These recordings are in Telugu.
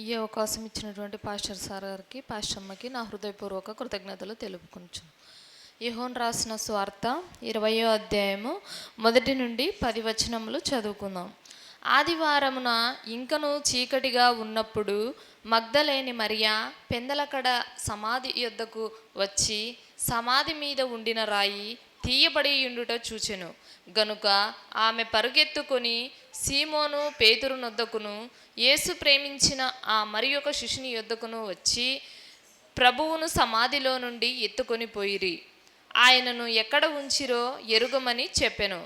ఈ అవకాశం ఇచ్చినటువంటి పాస్టర్ సార్ గారికి, పాస్టర్ అమ్మకి నా హృదయపూర్వక కృతజ్ఞతలు తెలుపుకుంటున్నాను. యోహాను రాసిన సువార్త 20వ అధ్యాయము 1 నుండి 10 వచనములు చదువుకుందాం. ఆదివారమున ఇంకను చీకటిగా ఉన్నప్పుడు మగ్దలేని మరియా పెందలకడ సమాధి యొద్దకు వచ్చి సమాధి మీద ఉండిన రాయి తీయబడి ఉండుట చూచెను. గనుక ఆమె పరుగెత్తుకొని సీమోను పేతురు నొద్దకును యేసు ప్రేమించిన ఆ మరి ఒక శిష్యుని యొద్దకును వచ్చి ప్రభువును సమాధిలో నుండి ఎత్తుకొని పోయిరి. ఆయనను ఎక్కడ ఉంచిరో ఎరుగమని చెప్పెను.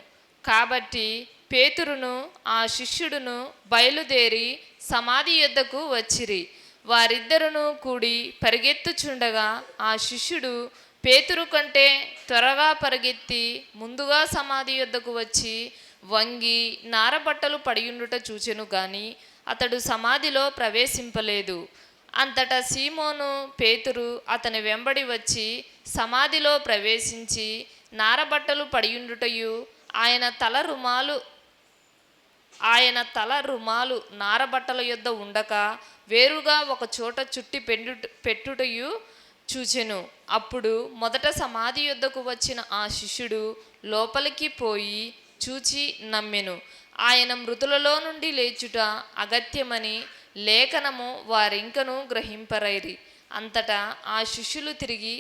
కాబట్టి పేతురును ఆ శిష్యుడును బయలుదేరి సమాధి యొద్దకు వచ్చిరి. వారిద్దరును కూడి పరిగెత్తుచుండగా ఆ శిష్యుడు పేతురు కంటే త్వరగా పరిగెత్తి ముందుగా సమాధి యొద్దకు వచ్చి వంగి నారబట్టలు పడియుండుట చూచెను గాని అతడు సమాధిలో ప్రవేశింపలేదు. అంతటా సీమోను పేతురు అతని వెంబడి వచ్చి సమాధిలో ప్రవేశించి నారబట్టలు పడియుండుటయు ఆయన తల రుమాలు నారబట్టల యొద్ద ఉండక వేరుగా ఒక చోట చుట్టి పెట్టుటయు చూచెను. అప్పుడు మొదట సమాధి యొద్దకు వచ్చిన ఆ శిష్యుడు లోపలికి పోయి చూచి నమ్మెను. ఆయన మృతులలో నుండి లేచుట అగత్యమని లేఖనము వారింకను గ్రహింపరైరి. అంతటా ఆ శిష్యులు తిరిగి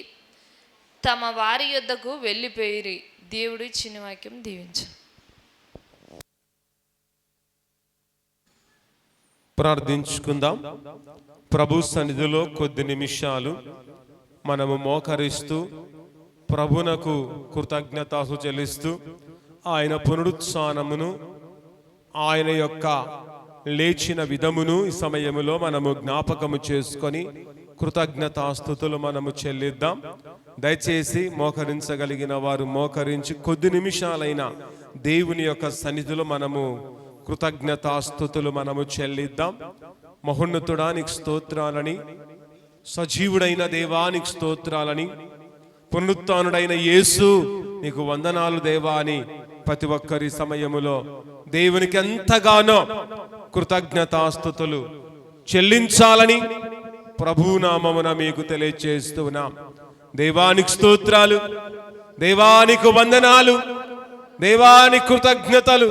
తమ వారి యొద్దకు వెళ్ళిపోయిరి. దేవుడు ఇచ్చిన వాక్యం దీవించు. ప్రార్థించుకుందాం. ప్రభు సన్నిధిలో కొద్ది నిమిషాలు మనము మోకరిస్తూ ప్రభునకు కృతజ్ఞతలు చెల్లిస్తూ ఆయన పునరుత్థానమును ఆయన యొక్క లేచిన విధమును ఈ సమయములో మనము జ్ఞాపకము చేసుకొని కృతజ్ఞతాస్తుతులు మనము చెల్లిద్దాం. దయచేసి మోకరించగలిగిన వారు మోకరించి కొద్ది నిమిషాలైన దేవుని యొక్క సన్నిధిలో మనము కృతజ్ఞతాస్తుతులు మనము చెల్లిద్దాం. మహోన్నతుడానికి స్తోత్రాలని, సజీవుడైన దేవానికి స్తోత్రాలని, పునరుత్థానుడైన యేసు నీకు వందనాలు దేవా అని ప్రతి ఒక్కరి సమయములో దేవునికి ఎంతగానో కృతజ్ఞతాస్తుతులు చెల్లించాలని ప్రభునామమున మీకు తెలియజేస్తున్నాం. దేవానికి స్తోత్రాలు, దేవానికి వందనాలు, దేవానికి కృతజ్ఞతలు.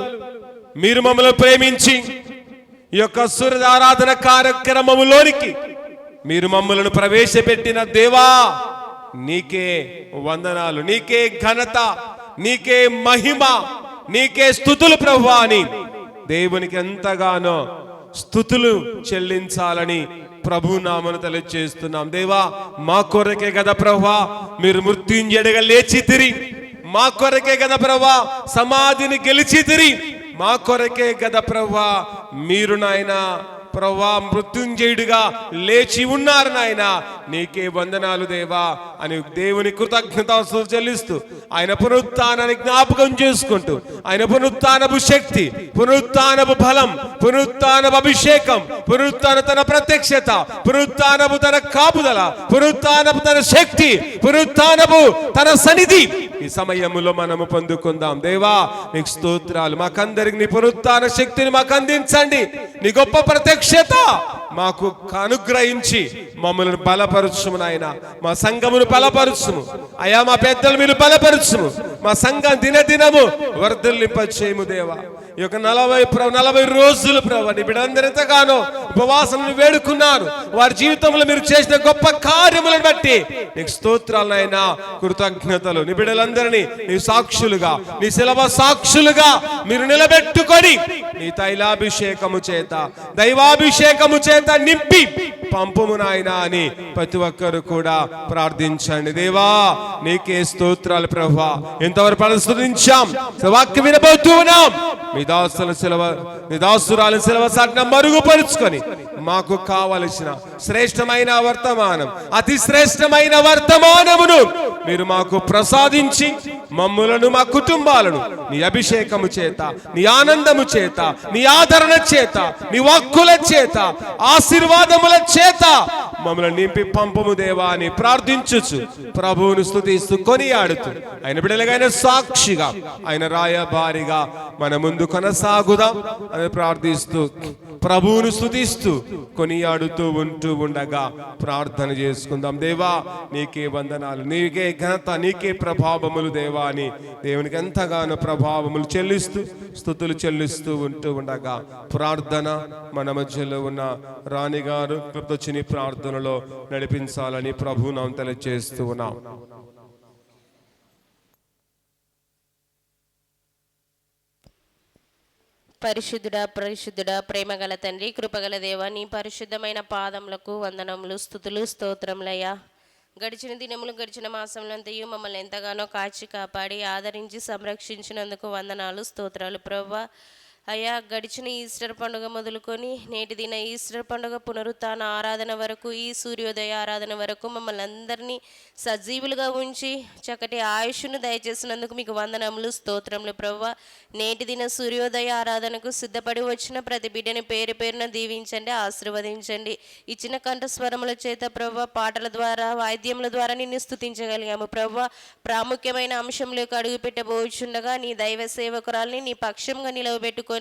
మీరు మమ్మల్ని ప్రేమించి ఈ యొక్క సూర్యారాధన కార్యక్రమములోనికి మీరు మమ్మలను ప్రవేశపెట్టిన దేవా నీకే వందనాలు, నీకే ఘనత, నీకే మహిమ, నీకే స్తుతులు ప్రభువా అని దేవునికి ఎంతగానో స్తుతులు చెల్లించాలని ప్రభునామను తెలియజేస్తున్నాం. దేవా మా కొరకే కదా ప్రభువా మీరు మృత్యుంజయుడిగా లేచితిరి, మా కొరకే కదా ప్రభువా సమాధిని గెలిచితిరి, మా కొరకే కదా ప్రభువా మీరు నాయనా ప్రభువా మృత్యుంజయుడిగా లేచి ఉన్నారు నాయన. నీకే వందనాలు దేవా అని దేవుని కృతజ్ఞతలు చెల్లిస్తూ ఆయన పునరుత్థానాన్ని జ్ఞాపకం చేసుకుంటూ ఆయన పునరుత్థానపు శక్తి, పునరుత్థానపు బలం, పునరుత్థానపు అభిషేకం, పునరుత్థాన తన ప్రత్యక్షత, పునరుత్థానపు తన కాపుదల, పునరుత్థానపు తన శక్తి, పునరుత్థానపు తన సన్నిధి ఈ సమయములో మనము పొందుకుందాం. దేవా నీకు స్తోత్రాలు. మాకందరికి నీ పునరుత్థాన శక్తిని మాకు అందించండి. నీ గొప్ప ప్రత్యక్షత మాకు అనుగ్రహించి మమ్మల్ని బలపరుచుము నాయన. మా సంఘమును బలపరుచుము అయా, మా పెద్దలు మీరు బలపరుచుము, మా సంఘం దినదినము వర్ధిల్లింపచేయము దేవా. ఈ యొక్క 40 రోజులు ప్రభు నీ బిడ్డలందరూ ఎంతగానో ఉపవాసం వేడుకున్నారు. వారి జీవితంలో మీరు చేసిన గొప్ప కార్యములను బట్టి నీకు స్తోత్రాలు నాయనా, కృతజ్ఞతలు. నీ బిడ్డలందరినీ నీ సాక్షులుగా, నీ శిలవ సాక్షులుగా మీరు నిలబెట్టుకొని నీ తైలాభిషేకము చేత, దైవాభిషేకము చేత నింపి పంపుము నాయనా అని ప్రతి ఒక్కరు కూడా ప్రార్థించండి. దేవా నీకే స్తోత్రాలు ప్రభువా. ఎంతవరకు ప్రస్తుతించాం, వాక్యం వినబోతున్నాం. మీ దాసురాలు శిలవ సాటిన మరుగుపరుచుకొని మాకు కావలసిన శ్రేష్టమైన వర్తమానం, అతి శ్రేష్టమైన వర్తమానమును మీరు మాకు ప్రసాదించి మమ్ములను, మా కుటుంబాలను నీ అభిషేకము చేత, నీ ఆనందము చేత, నీ ఆదరణ చేత, నీ వాక్కుల చేత, ఆశీర్వాదముల చేత మమ్మల్ని నింపి పంపము దేవా అని ప్రార్థించుచు ప్రభువును స్తుతిస్తూ కొనియాడుతూ ఆయన బిడ్డలుగా సాక్షిగా ఆయన రాయబారిగా మన ముందు కొనసాగుదాం అని ప్రార్థిస్తూ ప్రభువును స్తుతిస్తూ కొనియాడుతూ ఉంటూ ఉండగా ప్రార్థన చేసుకుందాం. దేవా నీకే వందనాలు, నీకే ఘనత, నీకే ప్రభావములు దేవా అని దేవునికి ఎంతగానో ప్రభావములు చెల్లిస్తూ స్తుతులు చెల్లిస్తూ ఉంటూ ఉండగా ప్రార్థన మన మధ్యలో ఉన్న రాణి గారు కృతజ్ఞ ప్రార్థనలో నడిపించాలని ప్రభువును తెలియజేస్తూ ఉన్నాం. పరిశుద్ధుడా పరిశుద్ధుడా ప్రేమగల తండ్రి, కృపగల దేవ, నీ పరిశుద్ధమైన పాదములకు వందనములు, స్తుతులు, స్తోత్రములయ్యా. గడిచిన దినములు, గడిచిన మాసములంతయు మమ్మల్ని ఎంతగానో కాచి కాపాడి ఆదరించి సంరక్షించినందుకు వందనాలు, స్తోత్రాలు ప్రభువా. అయ్యా, గడిచిన ఈస్టర్ పండుగ మొదలుకొని నేటి దిన ఈస్టర్ పండుగ పునరుత్థాన ఆరాధన వరకు, ఈ సూర్యోదయ ఆరాధన వరకు మమ్మల్ని అందరినీ సజీవులుగా ఉంచి చక్కటి ఆయుష్ను దయచేసినందుకు మీకు వందనములు, స్తోత్రములు ప్రభువా. నేటి దిన సూర్యోదయ ఆరాధనకు సిద్ధపడి వచ్చిన ప్రతి బిడ్డని పేరు పేరున దీవించండి, ఆశీర్వదించండి. ఇచ్చిన కంఠస్వరముల చేత ప్రభువా, పాటల ద్వారా, వాయిద్యముల ద్వారా నిన్ను స్తుతించగలిగాము ప్రభువా. ప్రాముఖ్యమైన అంశంలోకి అడుగు పెట్టబోచుండగా నీ దైవ సేవకురాల్ని నీ పక్షంగా నిలవబెట్టుకొని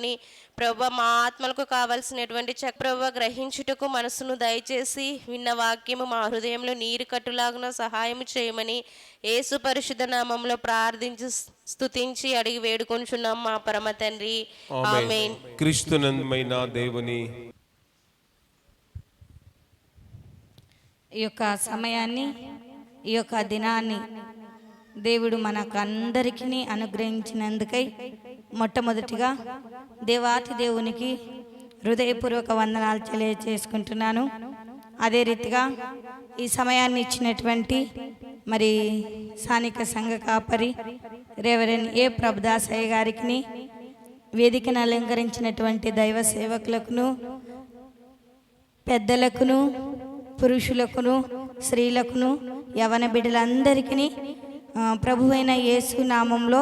ప్రభువా, మా ఆత్మలకు కావాల్సినటువంటి ప్రభువా గ్రహించుటకు మనసును దయచేసి విన్న వాక్యము మా హృదయంలో నీరు కట్టులాగున సహాయం చేయమని యేసు పరిశుద్ధ నామంలో ప్రార్థించి స్తుతించి అడిగి వేడుకొంచున్నాం మా పరమ తండ్రి, ఆమేన్. క్రీస్తునందమైన దేవుని ఈ యొక్క సమయాన్ని, ఈ యొక్క దినాన్ని దేవుడు మనకందరికీ అనుగ్రహించినందుకై మొట్టమొదటిగా దేవాతి దేవునికి హృదయపూర్వక వందనాలు తెలియజేసుకుంటున్నాను. అదే రీతిగా ఈ సమయాన్ని ఇచ్చినటువంటి మరి స్థానిక సంఘ కాపరి రెవరెండ్ ఏ ప్రభుదాసయ్య గారికి, వేదికను అలంకరించినటువంటి దైవ సేవకులకును, పెద్దలకును, పురుషులకును, స్త్రీలకును, యవన బిడ్డలందరికీ ప్రభువైన యేసు నామంలో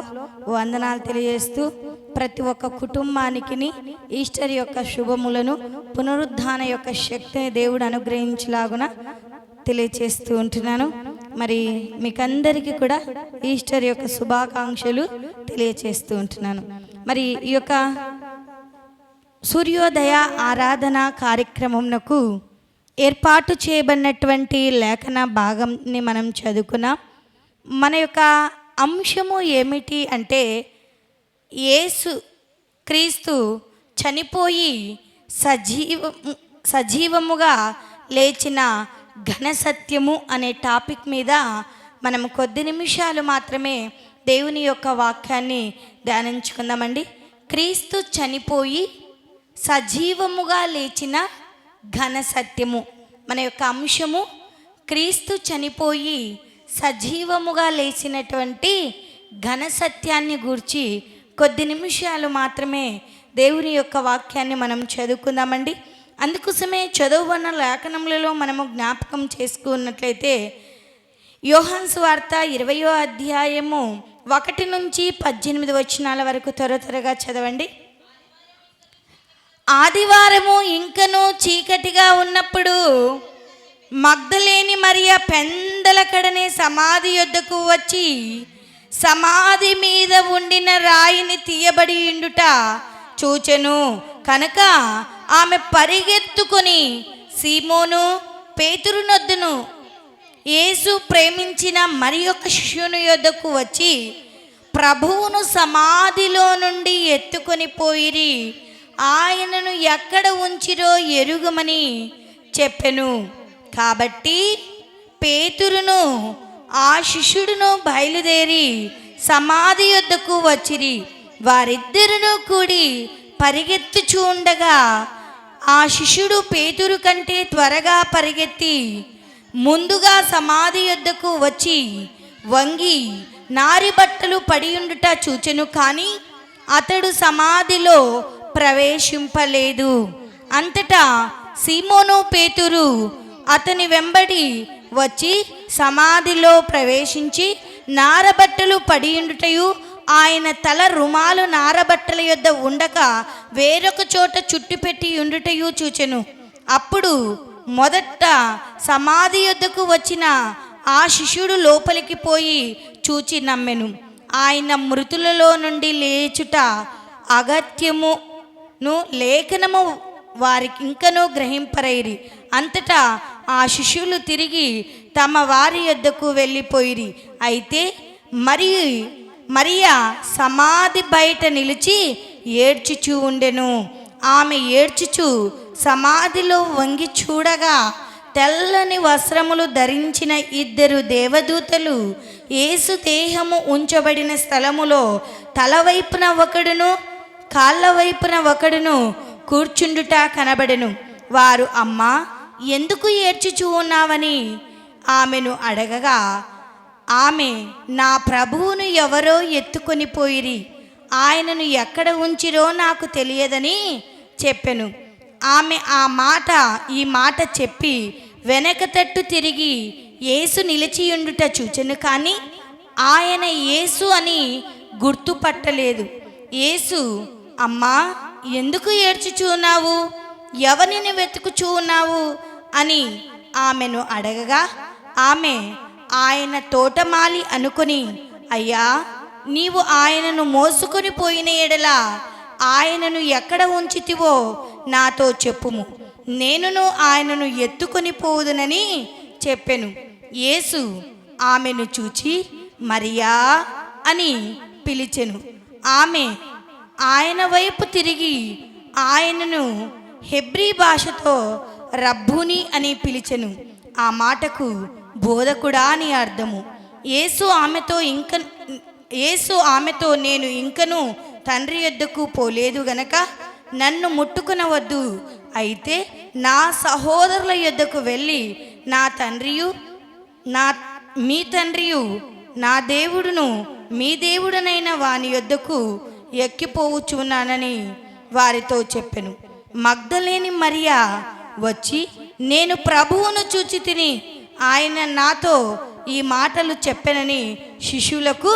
వందనాలు తెలియజేస్తూ ప్రతి ఒక్క కుటుంబానికి ఈస్టర్ యొక్క శుభములను, పునరుద్ధాన యొక్క శక్తిని దేవుడు అనుగ్రహించలాగున తెలియచేస్తూ ఉంటున్నాను. మరి మీకందరికీ కూడా ఈస్టర్ యొక్క శుభాకాంక్షలు తెలియచేస్తూ ఉంటున్నాను. మరి ఈ యొక్క సూర్యోదయ ఆరాధన కార్యక్రమంకు ఏర్పాటు చేయబడినటువంటి లేఖన భాగంని మనం చదువుకున్నాం. మన యొక్క అంశము ఏమిటి అంటే, యేసు క్రీస్తు చనిపోయి సజీవముగా లేచిన ఘన సత్యము అనే టాపిక్ మీద మనం కొద్ది నిమిషాలు మాత్రమే దేవుని యొక్క వాక్యాన్ని ధ్యానించుకుందామండి. క్రీస్తు చనిపోయి సజీవముగా లేచిన ఘన సత్యము మన యొక్క అంశము. క్రీస్తు చనిపోయి సజీవముగా లేచినటువంటి ఘన సత్యాన్ని గూర్చి కొద్ది నిమిషాలు మాత్రమే దేవుని యొక్క వాక్యాన్ని మనం చదువుకుందామండి. అందుకోసమే చదువుకున్న లేఖనములలో మనము జ్ఞాపకం చేసుకున్నట్లయితే యోహాను సువార్త 20వ అధ్యాయము 1 నుంచి 18 వచనాల వరకు త్వరగా చదవండి. ఆదివారము ఇంకనూ చీకటిగా ఉన్నప్పుడు మగ్దలేని మరియ పెందలకడనే సమాధి యొద్దకు వచ్చి సమాధి మీద ఉండిన రాయిని తీయబడి ఉండుట చూచెను. కనుక ఆమె పరిగెత్తుకొని సీమోను పేతురునొద్దను యేసు ప్రేమించిన మరి ఒక శిష్యుని యొద్దకు వచ్చి ప్రభువును సమాధిలో నుండి ఎత్తుకొని పోయిరి, ఆయనను ఎక్కడ ఉంచిరో ఎరుగమని చెప్పెను. కాబట్టి పేతురును ఆ శిష్యుడును బయలుదేరి సమాధి యొద్దకు వచ్చిరి. వారిద్దరును కూడి పరిగెత్తుచూ ఉండగా ఆ శిష్యుడు పేతురు కంటే త్వరగా పరిగెత్తి ముందుగా సమాధి యొద్దకు వచ్చి వంగి నారి బట్టలు పడియుండుట చూచెను. కానీ అతడు సమాధిలో ప్రవేశింపలేదు. అంతటా సీమోను పేతురు అతని వెంబడి వచ్చి సమాధిలో ప్రవేశించి నారబట్టలు పడియుండుటయు ఆయన తల రుమాలు నారబట్టల యొద్ద ఉండక వేరొక చోట చుట్టుపెట్టి ఉండుటయు చూచెను. అప్పుడు మొదట సమాధి యొద్దకు వచ్చిన ఆ శిష్యుడు లోపలికి పోయి చూచి నమ్మెను. ఆయన మృతులలో నుండి లేచుట అగత్యమును లేఖనము వారికి ఇంకనూ గ్రహింపరైరి. అంతటా ఆ శిష్యులు తిరిగి తమ వారి యొద్దకు వెళ్ళిపోయిరి. అయితే మరియా సమాధి బయట నిలిచి ఏడ్చుచూ ఉండెను. ఆమె ఏడ్చుచూ సమాధిలో వంగి చూడగా తెల్లని వస్త్రములు ధరించిన 2 దేవదూతలు యేసు దేహము ఉంచబడిన స్థలములో తలవైపున ఒకడును కాళ్ళ వైపున ఒకడును కూర్చుండుట కనబడెను. వారు, అమ్మా, ఎందుకు ఏడ్చుచూ ఉన్నావని ఆమెను అడగగా, ఆమె, నా ప్రభువును ఎవరో ఎత్తుకొని పోయిరి, ఆయనను ఎక్కడ ఉంచిరో నాకు తెలియదని చెప్పెను. ఆమె ఈ మాట చెప్పి వెనక తట్టు తిరిగి యేసు నిలిచియుండుట చూచెను, కానీ ఆయన యేసు అని గుర్తుపట్టలేదు. యేసు, అమ్మా, ఎందుకు ఏడ్చుచున్నావు, ఎవరిని వెతుకుచూ ఉన్నావు అని ఆమెను అడగగా, ఆమె ఆయన తోటమాలి అనుకొని, అయ్యా, నీవు ఆయనను మోసుకొని పోయిన ఎడల ఆయనను ఎక్కడ ఉంచితివో నాతో చెప్పుము, నేనును ఆయనను ఎత్తుకొని పోవుదునని చెప్పెను. యేసు ఆమెను చూచి మరియా అని పిలిచెను. ఆమె ఆయన వైపు తిరిగి ఆయనను హెబ్రీ భాషతో రబ్బూని అని పిలిచెను. ఆ మాటకు బోధకుడా అని అర్థము. యేసు ఆమెతో నేను ఇంకను తండ్రి యొద్దకు పోలేదు గనక నన్ను ముట్టుకునవద్దు, అయితే నా సహోదరుల యొద్దకు వెళ్ళి మీ తండ్రియు నా దేవుడును మీ దేవుడనైన వాని యొద్దకు ఎక్కిపోవచ్చున్నానని వారితో చెప్పెను. మగ్దలేని మరియా వచ్చి, నేను ప్రభువును చూచి తిని ఆయన నాతో ఈ మాటలు చెప్పెనని శిష్యులకు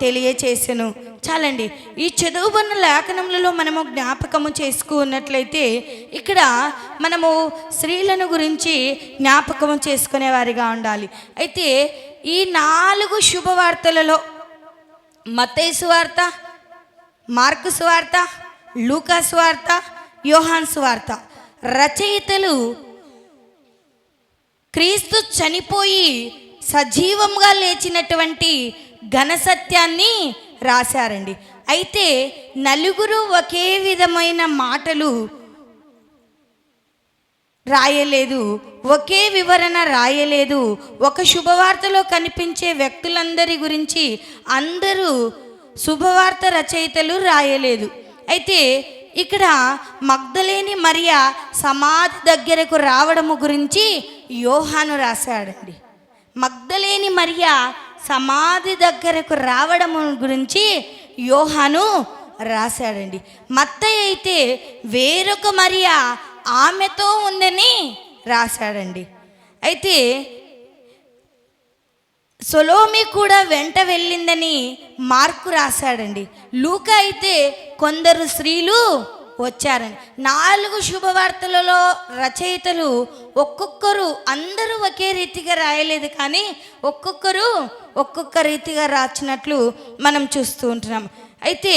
తెలియచేసెను. చాలండి. ఈ చదువుబడిన లేఖనములలో మనము జ్ఞాపకము చేసుకున్నట్లయితే ఇక్కడ మనము స్త్రీలను గురించి జ్ఞాపకము చేసుకునేవారిగా ఉండాలి. అయితే ఈ 4 శుభవార్తలలో మత్తయి సువార్త, మార్కు సువార్త, లూకా సువార్త, యోహాను సువార్త రచయితలు క్రీస్తు చనిపోయి సజీవంగా లేచినటువంటి ఘన సత్యాన్ని రాశారండి. అయితే 4 ఒకే విధమైన మాటలు రాయలేదు, ఒకే వివరణ రాయలేదు. ఒక శుభవార్తలో కనిపించే వ్యక్తులందరి గురించి అందరూ శుభవార్త రచయితలు రాయలేదు. అయితే ఇక్కడ మగ్దలేని మరియా సమాధి దగ్గరకు రావడము గురించి యోహాను రాశాడండి. మగ్దలేని మరియా సమాధి దగ్గరకు రావడము గురించి యోహాను రాశాడండి. మత్తయి అయితే వేరొక మరియా ఆమెతో ఉందని రాశాడండి. అయితే సొలోమి కూడా వెంట వెళ్ళిందని మార్కు రాశాడండి. లూకా అయితే కొందరు స్త్రీలు వచ్చారని. 4 శుభవార్తలలో రచయితలు ఒక్కొక్కరు అందరూ ఒకే రీతిగా రాయలేదు, కానీ ఒక్కొక్క రీతిగా రాసినట్లు మనం చూస్తూ ఉంటున్నాం. అయితే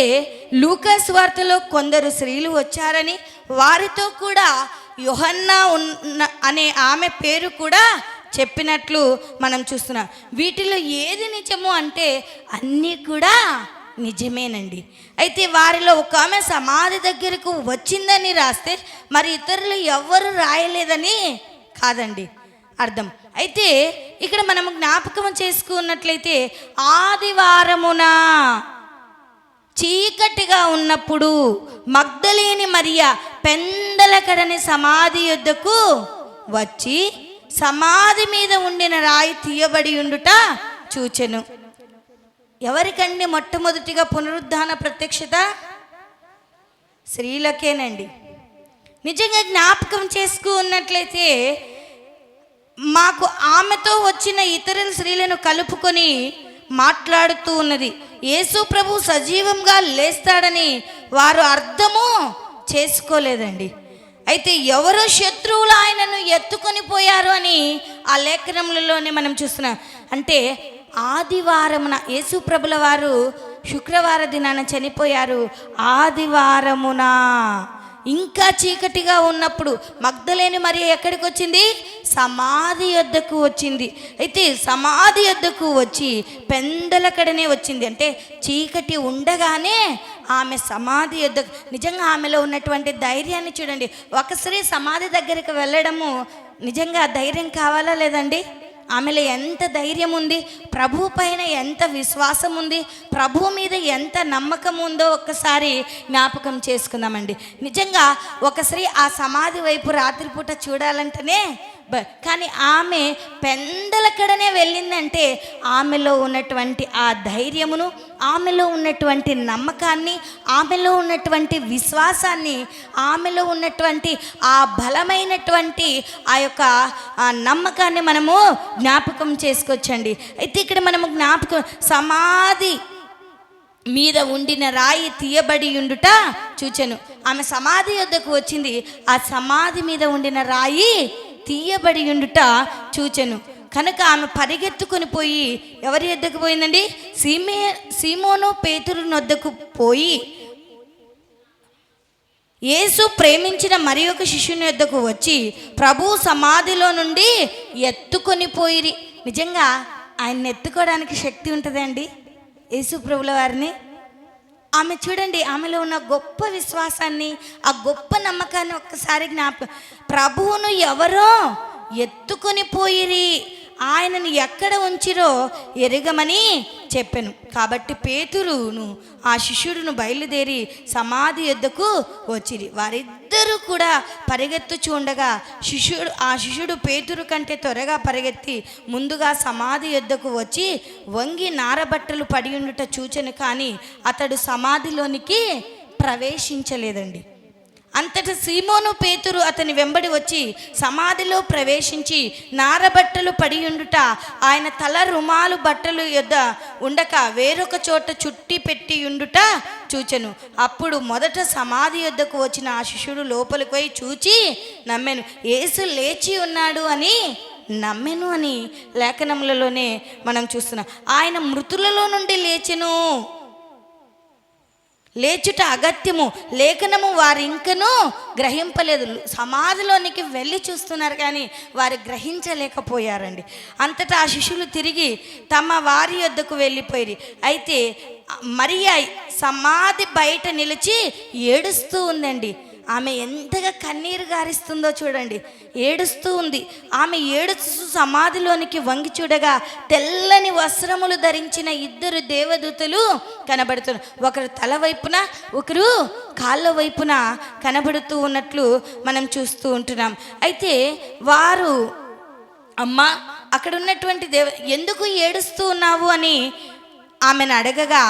లూకా సువార్తలో కొందరు స్త్రీలు వచ్చారని, వారితో కూడా యోహన్నా అనే ఆమె పేరు కూడా చెప్పినట్లు మనం చూస్తున్నాం. వీటిలో ఏది నిజము అంటే అన్నీ కూడా నిజమేనండి. అయితే వారిలో ఒక ఆమె సమాధి దగ్గరకు వచ్చిందని రాస్తే మరి ఇతరులు ఎవ్వరు రాయలేదని కాదండి అర్థం. అయితే ఇక్కడ మనము జ్ఞాపకం చేసుకున్నట్లయితే ఆదివారమున చీకటిగా ఉన్నప్పుడు మగ్దలేని మరియా పెందలకడని సమాధి యొద్దకు వచ్చి సమాధి మీద ఉండిన రాయి తీయబడి ఉండుట చూచెను. ఎవరికండి మొట్టమొదటిగా పునరుద్ధాన ప్రత్యక్షత? స్త్రీలకేనండి. నిజంగా జ్ఞాపకం చేసుకున్నట్లయితే మాకు ఆమెతో వచ్చిన ఇతర స్త్రీలను కలుపుకొని మాట్లాడుతూ ఉన్నది. యేసు ప్రభు సజీవంగా లేస్తాడని వారు అర్థము చేసుకోలేదండి. అయితే ఎవరో శత్రువులు ఆయనను ఎత్తుకొని పోయారు అని ఆ లేఖనములలోనే మనం చూస్తున్నాం. అంటే ఆదివారమున యేసు ప్రభుల వారు శుక్రవార దినాన చనిపోయారు. ఆదివారమున ఇంకా చీకటిగా ఉన్నప్పుడు మగ్దలేని మరి ఎక్కడికి వచ్చింది? సమాధి యొద్దకు వచ్చింది. అయితే సమాధి యొద్దకు వచ్చి పెందలకడనే వచ్చింది. అంటే చీకటి ఉండగానే ఆమె సమాధి యొద్దకు, నిజంగా ఆమెలో ఉన్నటువంటి ధైర్యాన్ని చూడండి. ఒకసారి సమాధి దగ్గరికి వెళ్ళడము నిజంగా ధైర్యం కావాలా లేదండి? ఆమెలో ఎంత ధైర్యం ఉంది, ప్రభు పైన ఎంత విశ్వాసం ఉంది, ప్రభు మీద ఎంత నమ్మకం ఉందో ఒక్కసారి జ్ఞాపకం చేసుకుందామండి. నిజంగా ఒకసారి ఆ సమాధి వైపు రాత్రిపూట చూడాలంటేనే కానీ ఆమె పెందలకడనే వెళ్ళిందంటే ఆమెలో ఉన్నటువంటి ఆ ధైర్యమును, ఆమెలో ఉన్నటువంటి నమ్మకాన్ని, ఆమెలో ఉన్నటువంటి విశ్వాసాన్ని, ఆమెలో ఉన్నటువంటి ఆ బలమైనటువంటి ఆ యొక్క నమ్మకాన్ని మనము జ్ఞాపకం చేసుకోవచ్చండి. అయితే ఇక్కడ మనము సమాధి మీద ఉండిన రాయి తీయబడి ఉండుట చూచెను. ఆమె సమాధి యొద్దకు వచ్చింది, ఆ సమాధి మీద ఉండిన రాయి తీయబడి ఉండుట చూచెను. కనుక ఆమె పరిగెత్తుకొని పోయి ఎవరి యొద్దకు పోయిందండి? సీమోను పేతురు వద్దకు పోయి యేసు ప్రేమించిన మరి ఒక శిష్యుని యొద్దకు వచ్చి ప్రభు సమాధిలో నుండి ఎత్తుకొని పోయిరి. నిజంగా ఆయన్ని ఎత్తుకోవడానికి శక్తి ఉంటుందండి యేసు ప్రభుల వారిని. ఆమె చూడండి, ఆమెలో ఉన్న గొప్ప విశ్వాసాన్ని, ఆ గొప్ప నమ్మకాన్ని ఒక్కసారి ప్రభువును ఎవరో ఎత్తుకొని పోయిరి, ఆయనను ఎక్కడ ఉంచిరో ఎరగమని చెప్పాను. కాబట్టి పేతురును ఆ శిష్యుడును బయలుదేరి సమాధి యొద్దకు వచ్చిరి. వారిద్దరూ కూడా పరిగెత్తుచూ ఉండగా ఆ శిష్యుడు పేతురు కంటే త్వరగా పరిగెత్తి ముందుగా సమాధి యొద్దకు వచ్చి వంగి నారబట్టలు పడి ఉండుట చూచెను, కానీ అతడు సమాధిలోనికి ప్రవేశించలేదండి. అంతటా సీమోను పేతురు అతని వెంబడి వచ్చి సమాధిలో ప్రవేశించి నారబట్టలు పడి ఉండుట ఆయన తల రుమాలు బట్టలు యొద్ద ఉండక వేరొక చోట చుట్టి పెట్టి ఉండుట చూచెను. అప్పుడు మొదట సమాధి యొద్దకు వచ్చిన ఆ శిష్యుడు లోపలికి పోయి చూచి నమ్మెను. యేసు లేచి ఉన్నాడు అని నమ్మెను అని లేఖనములలోనే మనం చూస్తున్నాం. ఆయన మృతులలో నుండి లేచెను. లేచుట అగత్యము, లేఖనము వారు ఇంకనూ గ్రహింపలేదు. సమాధిలోనికి వెళ్ళి చూస్తున్నారు కానీ వారు గ్రహించలేకపోయారండి. అంతటా ఆ శిష్యులు తిరిగి తమ వారి యొద్దకు వెళ్ళిపోయి, అయితే మరియా సమాధి బయట నిలిచి ఏడుస్తూ ఉందండి. ఆమె ఎంతగా కన్నీరు గారిస్తుందో చూడండి, ఏడుస్తూ ఉంది. ఆమె ఏడుస్తూ సమాధిలోనికి వంగి చూడగా తెల్లని వస్త్రములు ధరించిన ఇద్దరు దేవదూతలు కనబడుతున్నారు. ఒకరు తల వైపున, ఒకరు కాళ్ళ వైపున కనబడుతూ ఉన్నట్లు మనం చూస్తూ ఉంటున్నాం. అయితే వారు అమ్మ అక్కడ ఉన్నటువంటి ఎందుకు ఏడుస్తూ ఉన్నావు అని ఆమెను అడగగా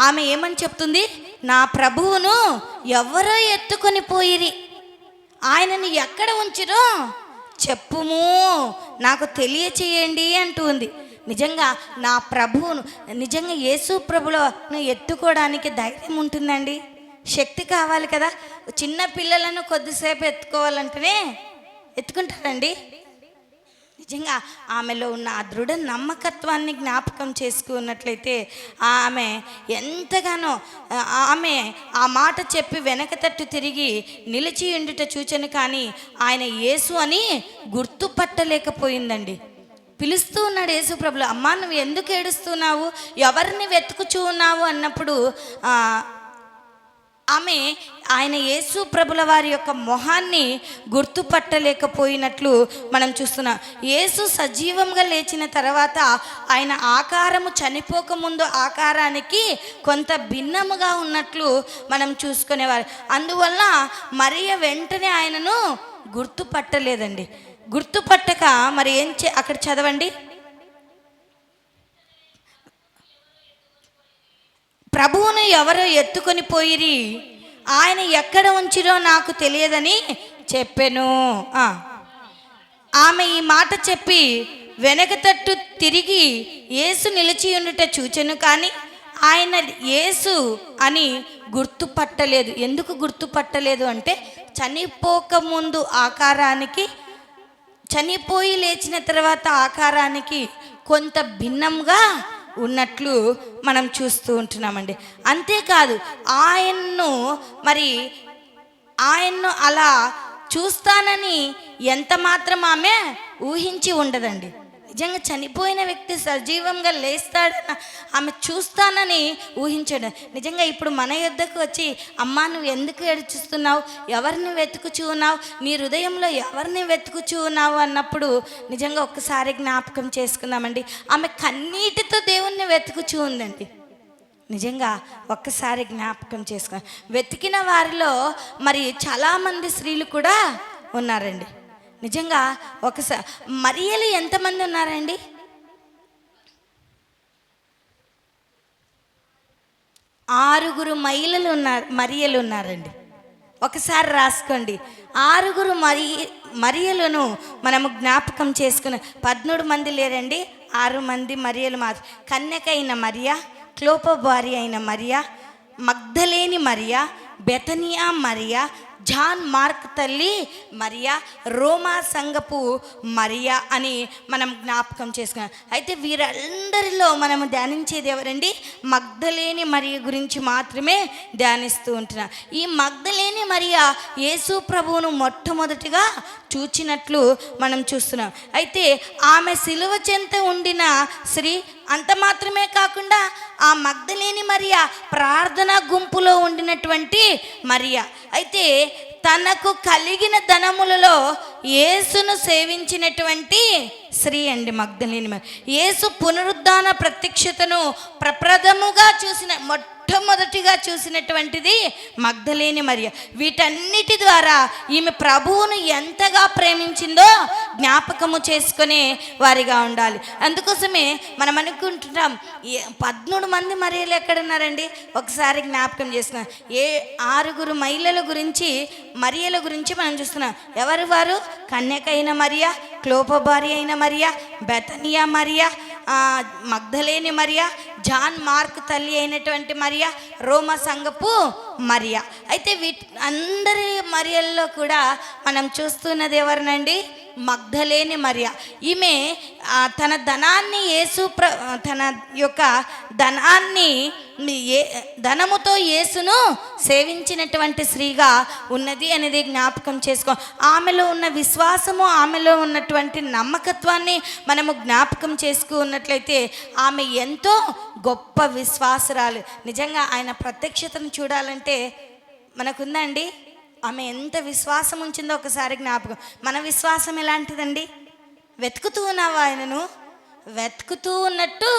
ఆమె ఏమని చెప్తుంది? నా ప్రభువును ఎవరో ఎత్తుకొని పోయిరి, ఆయనను ఎక్కడ ఉంచిరో చెప్పుము, నాకు తెలియచేయండి అంటూ ఉంది. నిజంగా నా ప్రభువును, నిజంగా యేసు ప్రభులను ఎత్తుకోవడానికి ధైర్యం ఉంటుందండి, శక్తి కావాలి కదా. చిన్న పిల్లలను కొద్దిసేపు ఎత్తుకోవాలంటేనే ఎత్తుకుంటారండి. నిజంగా ఆమెలో ఉన్న ఆ దృఢ నమ్మకత్వాన్ని జ్ఞాపకం చేసుకున్నట్లయితే ఆమె ఎంతగానో ఆమె ఆ మాట చెప్పి వెనక తట్టు తిరిగి నిలిచి ఉండుట చూచెను, కానీ ఆయన యేసు అని గుర్తుపట్టలేకపోయిందండి. పిలుస్తూ ఉన్నాడు యేసు ప్రభులు, అమ్మా నువ్వు ఎందుకు ఏడుస్తున్నావు, ఎవరిని వెతుకుచూ ఉన్నావు అన్నప్పుడు ఆమె ఆయన యేసు ప్రభుల వారి యొక్క మొహాన్ని గుర్తుపట్టలేకపోయినట్లు మనం చూస్తున్నాం. యేసు సజీవంగా లేచిన తర్వాత ఆయన ఆకారము చనిపోకముందు ఆకారానికి కొంత భిన్నముగా ఉన్నట్లు మనం చూసుకునేవారు. అందువల్ల మరియ వెంటనే ఆయనను గుర్తుపట్టలేదండి. గుర్తుపట్టక మరి అక్కడ చదవండి, ప్రభువును ఎవరో ఎత్తుకొని పోయిరి, ఆయన ఎక్కడ ఉంచిరో నాకు తెలియదని చెప్పెను. ఆమె ఈ మాట చెప్పి వెనక తట్టు తిరిగి యేసు నిలిచి ఉండుట చూచెను, కానీ ఆయన యేసు అని గుర్తుపట్టలేదు. ఎందుకు గుర్తుపట్టలేదు అంటే చనిపోకముందు ఆకారానికి, చనిపోయి లేచిన తర్వాత ఆకారానికి కొంత భిన్నంగా ఉన్నట్లు మనం చూస్తూ ఉంటున్నామండి. అంతేకాదు ఆయన్ను మరి ఆయన్ను అలా చూస్తానని ఎంత మాత్రం ఆమె ఊహించి ఉండదండి. నిజంగా చనిపోయిన వ్యక్తి సజీవంగా లేస్తాడని ఆమె చూస్తానని ఊహించాడు. నిజంగా ఇప్పుడు మన యొద్దకు వచ్చి, అమ్మా నువ్వు ఎందుకు ఏడుస్తున్నావు, ఎవరిని వెతుకుచూ ఉన్నావు, నీ హృదయంలో ఎవరిని వెతుకుచూ ఉన్నావు అన్నప్పుడు నిజంగా ఒక్కసారి జ్ఞాపకం చేసుకుందామండి. ఆమె కన్నీటితో దేవుణ్ణి వెతుకుచూ ఉందండి. నిజంగా ఒక్కసారి జ్ఞాపకం చేసుకున్నాం. వెతికిన వారిలో మరి చాలామంది స్త్రీలు కూడా ఉన్నారండి. నిజంగా ఒకసారి మరియలు ఎంతమంది ఉన్నారండి? 6 మరియలు ఉన్నారండి. ఒకసారి రాసుకోండి. 6 మరియలను మనము జ్ఞాపకం చేసుకుని 13 మంది లేరండి, 6 మంది మరియలు మాత్రం. కన్యకైన మరియా, క్లోప భార్య అయిన మరియా, మగ్ధలేని మరియా, బెతనియా మరియా, జాన్ మార్క్ తల్లి మరియా, రోమా సంఘపు మరియా అని మనం జ్ఞాపకం చేసుకున్నాం. అయితే వీరందరిలో మనము ధ్యానించేది ఎవరండి? మగ్ధలేని మరియ గురించి మాత్రమే ధ్యానిస్తూ ఉంటున్నాం. ఈ మగ్ధలేని మరియా యేసు ప్రభువును మొట్టమొదటిగా చూచినట్లు మనం చూస్తున్నాం. అయితే ఆమె సిలువ చెంత ఉండిన స్త్రీ, అంత మాత్రమే కాకుండా ఆ మగ్ధలేని మరియా ప్రార్థనా గుంపులో ఉండినటువంటి మరియా. అయితే తనకు కలిగిన ధనములలో యేసును సేవించినటువంటి స్త్రీ అండి మగ్ధలేని మరియా. యేసు పునరుద్ధాన ప్రత్యక్షతను ప్రప్రథముగా మొట్టమొదటిగా చూసినటువంటిది మగ్ధలేని మరియా. వీటన్నిటి ద్వారా ఈమె ప్రభువును ఎంతగా ప్రేమించిందో జ్ఞాపకము చేసుకునే వారిగా ఉండాలి. అందుకోసమే మనం అనుకుంటున్నాం 13 మంది మరియలు ఎక్కడున్నారండి? ఒకసారి జ్ఞాపకం చేసుకున్నాం. 6 మరియల గురించి మనం చూస్తున్నాం. ఎవరు వారు? కన్యకైన మరియా, క్లోప భార్య అయిన మరియా, బెతనియా మరియా, మగ్ధలేని మరియా, జాన్ మార్క్ తల్లి అయినటువంటి మరియా, రోమా సంఘపు మరియా. అయితే అందరి మరియల్లో కూడా మనం చూస్తున్నది ఎవరినండి? మగ్ధలేని మరియా. ఈమె తన ధనాన్ని తన యొక్క ధనముతో యేసును సేవించినటువంటి స్త్రీగా ఉన్నది అనేది జ్ఞాపకం చేసుకో. ఆమెలో ఉన్న విశ్వాసము, ఆమెలో ఉన్నటువంటి నమ్మకత్వాన్ని మనము జ్ఞాపకం చేసుకున్నట్లయితే ఆమె ఎంతో గొప్ప విశ్వాసరాలు. నిజంగా ఆయన ప్రత్యక్షతను చూడాలంటే మనకుందండి. ఆమె ఎంత విశ్వాసం ఉంచిందో ఒకసారి జ్ఞాపకం. మన విశ్వాసం ఎలాంటిదండి? వెతుకుతూ ఉన్నావా? ఆయనను వెతుకుతూ ఉన్నట్టు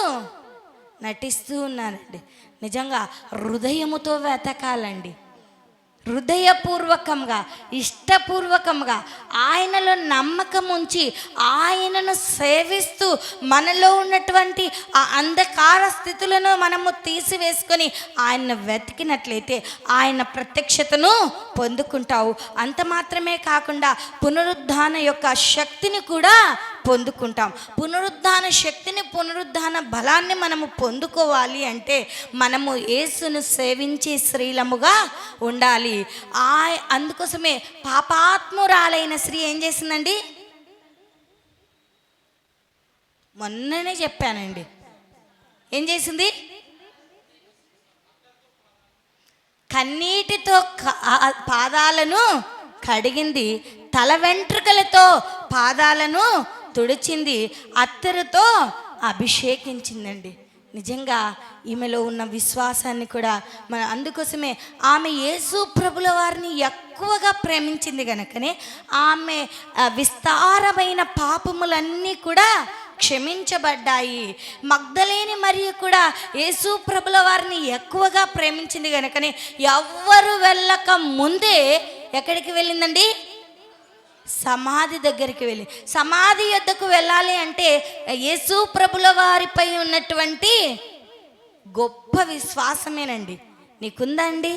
నటిస్తూ ఉన్నారండి. నిజంగా హృదయముతో వెతకాలండి. హృదయపూర్వకంగా, ఇష్టపూర్వకంగా ఆయనలో నమ్మకం ఉంచి ఆయనను సేవిస్తూ మనలో ఉన్నటువంటి ఆ అంధకార స్థితులను మనము తీసివేసుకొని ఆయన్ని వెతికినట్లయితే ఆయన ప్రత్యక్షతను పొందుకుంటావు. అంత మాత్రమే కాకుండా పునరుద్ధాన యొక్క శక్తిని కూడా పొందుకుంటాం. పునరుద్ధాన శక్తిని, పునరుద్ధాన బలాన్ని మనము పొందుకోవాలి అంటే మనము యేసును సేవించే స్త్రీలముగా ఉండాలి. అందుకోసమే పాపాత్మురాలైన స్త్రీ ఏం చేసిందండి? మొన్ననే చెప్పానండి. ఏం చేసింది? కన్నీటితో పాదాలను కడిగింది, తల వెంట్రుకలతో పాదాలను తుడిచింది, అత్తరుతో అభిషేకించిందండి. నిజంగా ఈమెలో ఉన్న విశ్వాసాన్ని కూడా అందుకోసమే ఆమె యేసు ప్రభుల వారిని ఎక్కువగా ప్రేమించింది కనుకనే ఆమె విస్తారమైన పాపములన్నీ కూడా క్షమించబడ్డాయి. మగ్ధలేని మరియు కూడా యేసు ప్రభుల వారిని ఎక్కువగా ప్రేమించింది కనుకనే ఎవ్వరు వెళ్ళక ముందే ఎక్కడికి వెళ్ళిందండి? సమాధి దగ్గరికి వెళ్ళి. సమాధి యొద్దకు వెళ్ళాలి అంటే యేసు ప్రభుల వారిపై ఉన్నటువంటి గొప్ప విశ్వాసమేనండి. నీకుందండి?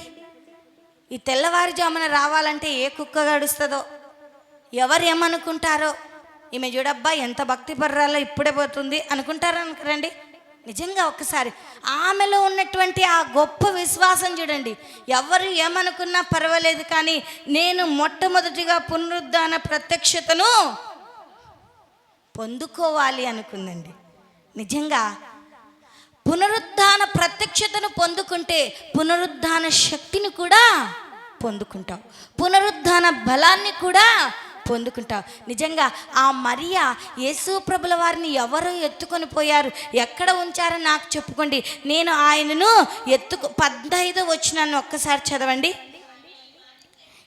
ఈ తెల్లవారుజామున రావాలంటే ఏ కుక్క గడుస్తుందో, ఎవరు ఏమనుకుంటారో, ఈమె చూడబ్బా ఎంత భక్తి పర్రాలో ఇప్పుడే పోతుంది అనుకుంటారనుకరండి. నిజంగా ఒక్కసారి ఆమెలో ఉన్నటువంటి ఆ గొప్ప విశ్వాసం చూడండి. ఎవరు ఏమనుకున్నా పర్వాలేదు, కానీ నేను మొట్టమొదటిగా పునరుద్ధాన ప్రత్యక్షతను పొందుకోవాలి అనుకుందండి. నిజంగా పునరుద్ధాన ప్రత్యక్షతను పొందుకుంటే పునరుద్ధాన శక్తిని కూడా పొందుకుంటావు, పునరుద్ధాన బలాన్ని కూడా పొందుకుంటావు. నిజంగా ఆ మరియా యేసు ప్రభుల వారిని ఎవరు ఎత్తుకొని పోయారు, ఎక్కడ ఉంచారని నాకు చెప్పుకోండి. నేను ఆయనను 15వ వచనాన్ని ఒక్కసారి చదవండి.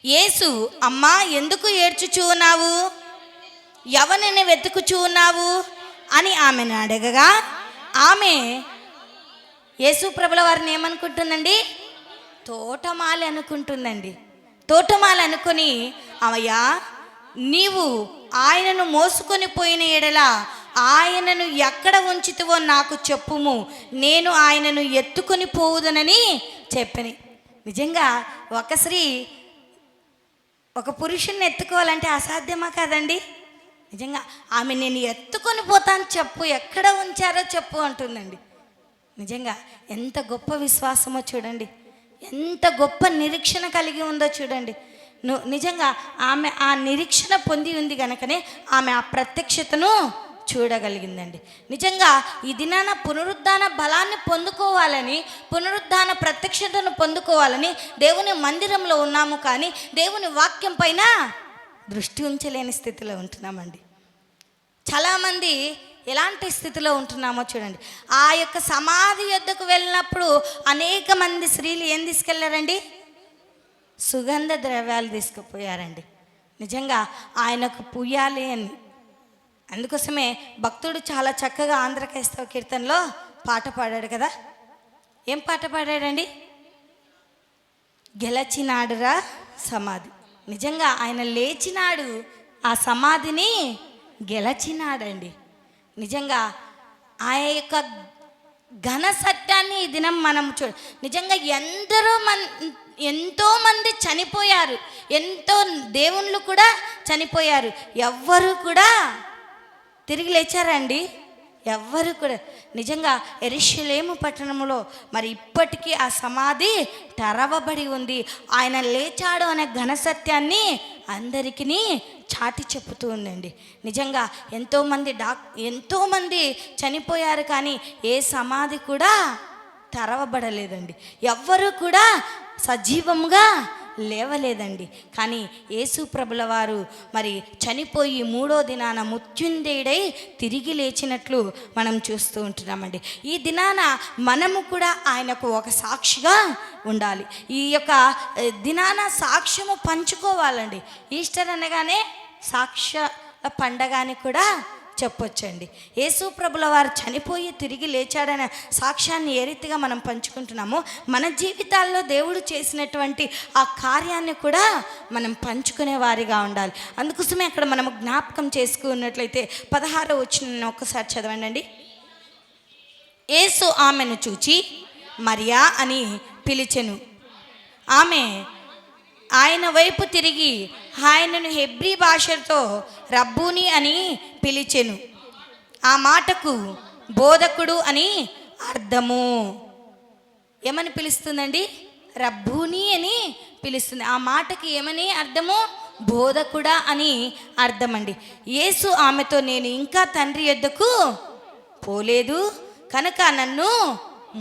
యేసు, అమ్మా ఎందుకు ఏడ్చుచూ ఉన్నావు, ఎవరిని వెతుకుచూ ఉన్నావు అని ఆమెను అడగగా, ఆమె యేసు ప్రభుల వారిని ఏమనుకుంటుందండి, తోటమాలి అనుకుంటుందండి. తోటమాలి అనుకొని, అమ్మయ్యా నీవు ఆయనను మోసుకొని పోయిన ఎడల ఆయనను ఎక్కడ ఉంచితివో నాకు చెప్పుము, నేను ఆయనను ఎత్తుకొని పోవుదనని చెప్పని. నిజంగా ఒక స్త్రీ ఒక పురుషుని ఎత్తుకోవాలంటే అసాధ్యమా కాదండి? నిజంగా ఆమె నేను ఎత్తుకొని పోతాను చెప్పు, ఎక్కడ ఉంచారో చెప్పు అంటుందండి. నిజంగా ఎంత గొప్ప విశ్వాసమో చూడండి, ఎంత గొప్ప నిరీక్షణ కలిగి ఉందో చూడండి. నిజంగా ఆమె ఆ నిరీక్షణ పొంది ఉంది కనుకనే ఆమె ఆ ప్రత్యక్షతను చూడగలిగిందండి. నిజంగా ఈ దినాన పునరుద్ధాన బలాన్ని పొందుకోవాలని, పునరుద్ధాన ప్రత్యక్షతను పొందుకోవాలని దేవుని మందిరంలో ఉన్నాము, కానీ దేవుని వాక్యం పైన దృష్టి ఉంచలేని స్థితిలో ఉంటున్నామండి. చాలామంది ఎలాంటి స్థితిలో ఉంటున్నామో చూడండి. ఆ యొక్క సమాధి యొద్దకు వెళ్ళినప్పుడు అనేక మంది స్త్రీలు ఏం తీసుకెళ్లారండి, సుగంధ ద్రవ్యాలు తీసుకుపోయారండి. నిజంగా ఆయనకు పూయాలి అని. అందుకోసమే భక్తుడు చాలా చక్కగా ఆంధ్ర క్రైస్తవ కీర్తనలో పాట పాడాడు కదా. ఏం పాట పాడాడండి, గెలచినాడురా సమాధి. నిజంగా ఆయన లేచినాడు, ఆ సమాధిని గెలచినాడండి. నిజంగా ఆ యొక్క ఘన సత్యాన్ని ఈ దినం మనం నిజంగా ఎంతోమంది చనిపోయారు, ఎంతో దేవుళ్ళు కూడా చనిపోయారు, ఎవ్వరు కూడా తిరిగి లేచారండి, ఎవ్వరు కూడా. నిజంగా యెరూషలేము పట్టణంలో మరి ఇప్పటికీ ఆ సమాధి తెరవబడి ఉంది. ఆయన లేచాడు అనే ఘన సత్యాన్ని అందరికీ చాటి చెప్పుతూ ఉందండి. నిజంగా ఎంతోమంది చనిపోయారు, కానీ ఏ సమాధి కూడా తెరవబడలేదండి, ఎవ్వరూ కూడా సజీవంగా లేవలేదండి. కానీ యేసు ప్రభుల వారు మరి చనిపోయి 3వ దినాన మృత్యుంజయుడై తిరిగి లేచినట్లు మనం చూస్తూ ఉంటున్నామండి. ఈ దినాన మనము కూడా ఆయనకు ఒక సాక్షిగా ఉండాలి. ఈ యొక్క దినాన సాక్ష్యము పంచుకోవాలండి. ఈస్టర్ అనగానే సాక్ష్య పండగ అని కూడా చెప్పొచ్చండి. యేసు ప్రభుల వారు చనిపోయి తిరిగి లేచాడనే సాక్ష్యాన్ని ఏ రీతిగా మనం పంచుకుంటున్నామో, మన జీవితాల్లో దేవుడు చేసినటువంటి ఆ కార్యాన్ని కూడా మనం పంచుకునే వారిగా ఉండాలి. అందుకోసమే అక్కడ మనము జ్ఞాపకం చేసుకున్నట్లయితే 16వ వచనాన్ని ఒక్కసారి చదవండి. యేసు ఆమెను చూచి మరియా అని పిలిచెను. ఆమె ఆయన వైపు తిరిగి ఆయనను హెబ్రీ భాషతో రబ్బూని అని పిలిచెను. ఆ మాటకు బోధకుడు అని అర్థము. ఏమని పిలుస్తుందండి, రబ్బూని అని పిలుస్తుంది. ఆ మాటకి ఏమని అర్థము, బోధకుడా అని అర్థమండి. యేసు ఆమెతో, నేను ఇంకా తండ్రి యొద్దకు పోలేదు కనుక నన్ను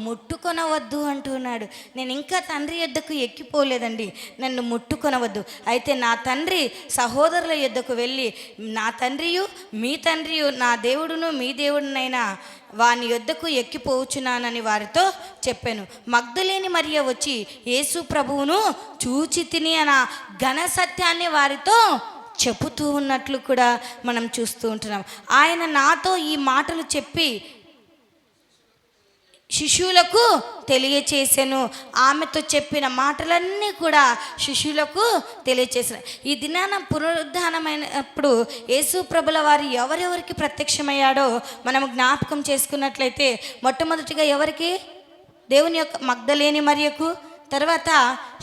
ముట్టుకొనవద్దు అంటున్నాడు. నేను ఇంకా తండ్రి యొద్దకు ఎక్కిపోలేదండి, నన్ను ముట్టుకొనవద్దు. అయితే నా తండ్రి సహోదరుల యొద్దకు వెళ్ళి, నా తండ్రియు మీ తండ్రియు నా దేవుడును మీ దేవుడునైనా వాని యొద్దకు ఎక్కిపోవచ్చున్నానని వారితో చెప్పాను. మగ్దలేని మరియ వచ్చి యేసు ప్రభువును చూచి తిని అన్న ఘన సత్యాన్ని వారితో చెబుతూ ఉన్నట్లు కూడా మనం చూస్తూ ఉంటున్నాం. ఆయన నాతో ఈ మాటలు చెప్పి శిష్యులకు తెలియచేసాను. ఆమెతో చెప్పిన మాటలన్నీ కూడా శిష్యులకు తెలియచేసాను. ఈ దినాన పునరుద్ధానమైనప్పుడు యేసు ప్రభుల వారు ఎవరెవరికి ప్రత్యక్షమయ్యాడో మనం జ్ఞాపకం చేసుకున్నట్లయితే, మొట్టమొదటిగా ఎవరికి, దేవుని యొక్క మగ్దలేని మరియకు, తర్వాత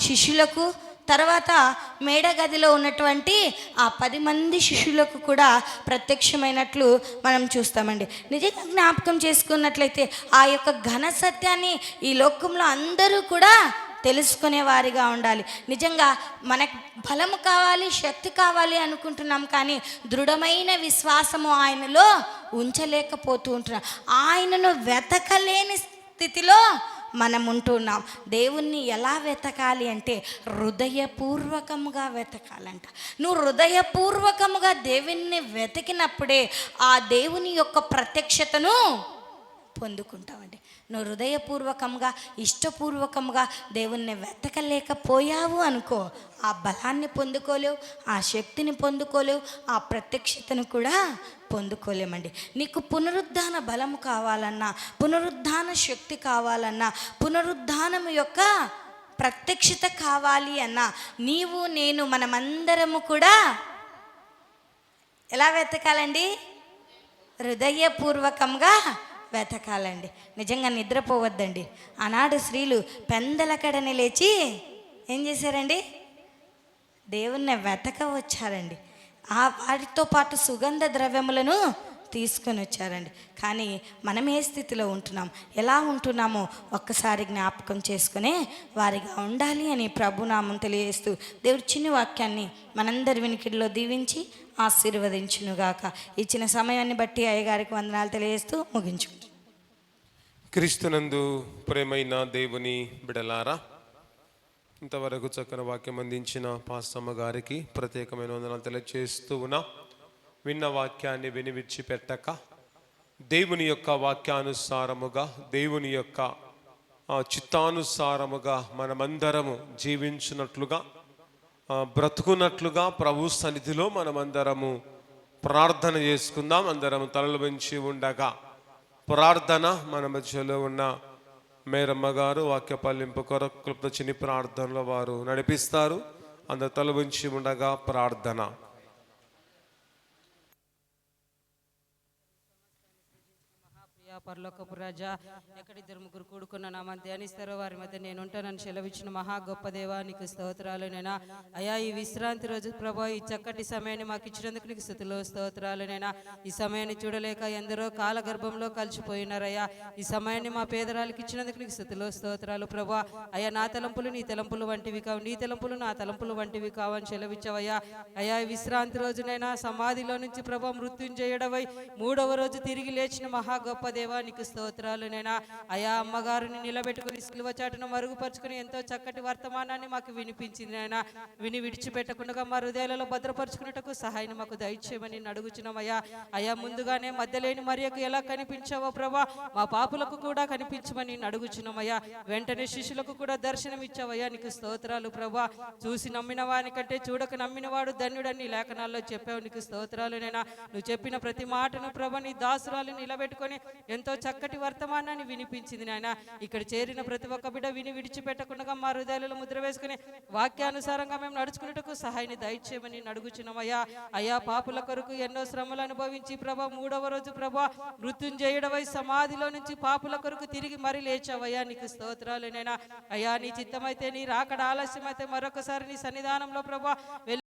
శిష్యులకు, తర్వాత మేడగదిలో ఉన్నటువంటి ఆ 10 మంది శిష్యులకు కూడా ప్రత్యక్షమైనట్లు మనం చూస్తామండి. నిజంగా జ్ఞాపకం చేసుకున్నట్లయితే ఆ యొక్క ఘన సత్యాన్ని ఈ లోకంలో అందరూ కూడా తెలుసుకునే వారిగా ఉండాలి. నిజంగా మనకు బలము కావాలి, శక్తి కావాలి అనుకుంటున్నాం, కానీ దృఢమైన విశ్వాసము ఆయనలో ఉంచలేకపోతూ ఉంటున్నాం. ఆయనను వెతకలేని స్థితిలో మనం ఉంటున్నాం. దేవుణ్ణి ఎలా వెతకాలి అంటే హృదయపూర్వకముగా వెతకాలంట. నువ్వు హృదయపూర్వకముగా దేవుణ్ణి వెతికినప్పుడే ఆ దేవుని యొక్క ప్రత్యక్షతను పొందుకుంటామండి. నువ్వు హృదయపూర్వకంగా ఇష్టపూర్వకంగా దేవుణ్ణి వెతకలేకపోయావు అనుకో, ఆ బలాన్ని పొందుకోలేవు, ఆ శక్తిని పొందుకోలేవు, ఆ ప్రత్యక్షతను కూడా పొందుకోలేమండి. నీకు పునరుద్ధాన బలం కావాలన్నా, పునరుద్ధాన శక్తి కావాలన్నా, పునరుద్ధానం యొక్క ప్రత్యక్షత కావాలి అన్నా, నీవు నేను మనమందరము కూడా ఎలా వెతకాలండి? హృదయపూర్వకంగా వెతకాలండి. నిజంగా నిద్రపోవద్దండి. ఆనాడు స్త్రీలు పెందలకడని లేచి ఏం చేశారండి? దేవుణ్ణి వెతక వచ్చారండి. ఆ వాటితో పాటు సుగంధ ద్రవ్యములను తీసుకొని వచ్చారండి. కానీ మనం ఏ స్థితిలో ఉంటున్నాం, ఎలా ఉంటున్నామో ఒక్కసారి జ్ఞాపకం చేసుకునే వారిగా ఉండాలి అని ప్రభునామం తెలియజేస్తూ దేవుడి చిన్న వాక్యాన్ని మనందరి వినికిడిలో దీవించి ఆశీర్వదించునుగాక. ఇచ్చిన సమయాన్ని బట్టి అయ్యగారికి వందనాలు తెలియజేస్తూ ముగించుకుంటాం. క్రీస్తునందు ప్రేమైన దేవుని బిడలారా, ఇంతవరకు చక్కని వాక్యం అందించిన పాస్టమ్మ గారికి ప్రత్యేకమైన వందనాలు తెలియజేస్తూ ఉన్నా. విన్న వాక్యాన్ని విని విడిచిపెట్టక దేవుని యొక్క వాక్యానుసారముగా, దేవుని యొక్క చిత్తానుసారముగా మనమందరము జీవించినట్లుగా, బ్రతుకున్నట్లుగా ప్రభు సన్నిధిలో మనమందరము ప్రార్థన చేసుకుందాం. అందరం తలలు వంచి ఉండగా ప్రార్థన మన మధ్యలో ఉన్న మేరమ్మ గారు వాక్య పల్లింపు కొరకు క్లుప్త చిన్ని ప్రార్థనలో వారు నడిపిస్తారు. అందరు తల వంచి ఉండగా ప్రార్థన. పరలోకపు రాజా, ఎక్కడిద్దరు ముగ్గురు కూడుకున్న నా మధ్య ధ్యానిస్తారో వారి మధ్య నేను ఉంటానని సెలవిచ్చిన మహా గొప్ప దేవా, నీకు స్తోత్రాలు నైనా. అయా, ఈ విశ్రాంతి రోజు ప్రభా, ఈ చక్కటి సమయాన్ని మాకు ఇచ్చినందుకు నీకు స్తుతులు స్తోత్రాలు నైనా. ఈ సమయాన్ని చూడలేక ఎందరో కాలగర్భంలో కలిసిపోయినారయ్యా. ఈ సమయాన్ని మా పేదరాలకు ఇచ్చినందుకు నీకు స్తుతులు స్తోత్రాలు ప్రభా. అయ్యా, నా తలంపులు నీ తలంపులు వంటివి కావు, నీ తలంపులు నా తలంపులు వంటివి కావని సెలవిచ్చావయ్యా. అయ్యా, ఈ విశ్రాంతి రోజునైనా సమాధిలో నుంచి ప్రభా మృత్యుంజయుడవై మూడవ రోజు తిరిగి లేచిన మహా గొప్ప దేవా, నీకు స్తోత్రాలు నైనా. అయా, అమ్మగారిని నిలబెట్టుకుని సిలువ చాటును మరుగుపరుచుకుని ఎంతో చక్కటి వర్తమానాన్ని మాకు వినిపించింది నాయన. విని విడిచిపెట్టకుండా మా హృదయాలలో భద్రపరుచుకున్నట్టుకు సహాయం మాకు దయచేయమని అడుగుచున్నామయ్యా. అయా, ముందుగానే మధ్యలేని మరియకు ఎలా కనిపించావో ప్రభా, మా పాపులకు కూడా కనిపించమని అడుగుచున్నామయ్యా. వెంటనే శిష్యులకు కూడా దర్శనం ఇచ్చావయ్యా, నీకు స్తోత్రాలు ప్రభా. చూసి నమ్మిన వానికంటే చూడక నమ్మినవాడు ధన్యుడని లేఖనాల్లో చెప్పావు, నీకు స్తోత్రాలు నైనా. నువ్వు చెప్పిన ప్రతి మాటను ప్రభా నీ దాసురాలు నిలబెట్టుకొని ఎంతో చక్కటి వర్తమానాన్ని వినిపించింది నాయన. ఇక్కడ చేరిన ప్రతి ఒక్క బిడ్డ విని విడిచిపెట్టకుండా మా హృదయాలలో ముద్ర వేసుకుని వాక్యానుసారంగా మేము నడుచుకున్నట్టుకు సహాయాన్ని దయచేయమని అడుగుచున్నామయ్యా. అయ్యా, పాపుల కొరకు ఎన్నో శ్రమలు అనుభవించి ప్రభా మూడవ రోజు ప్రభా మృత్యుంజయుడవై సమాధిలో నుంచి పాపుల కొరకు తిరిగి మరి లేచావయ్యా, నీకు స్తోత్రాలు నైనా. అయ్యా, నీ చిత్తమైతే, నీ రాకడ ఆలస్యమైతే మరొకసారి నీ సన్నిధానంలో ప్రభా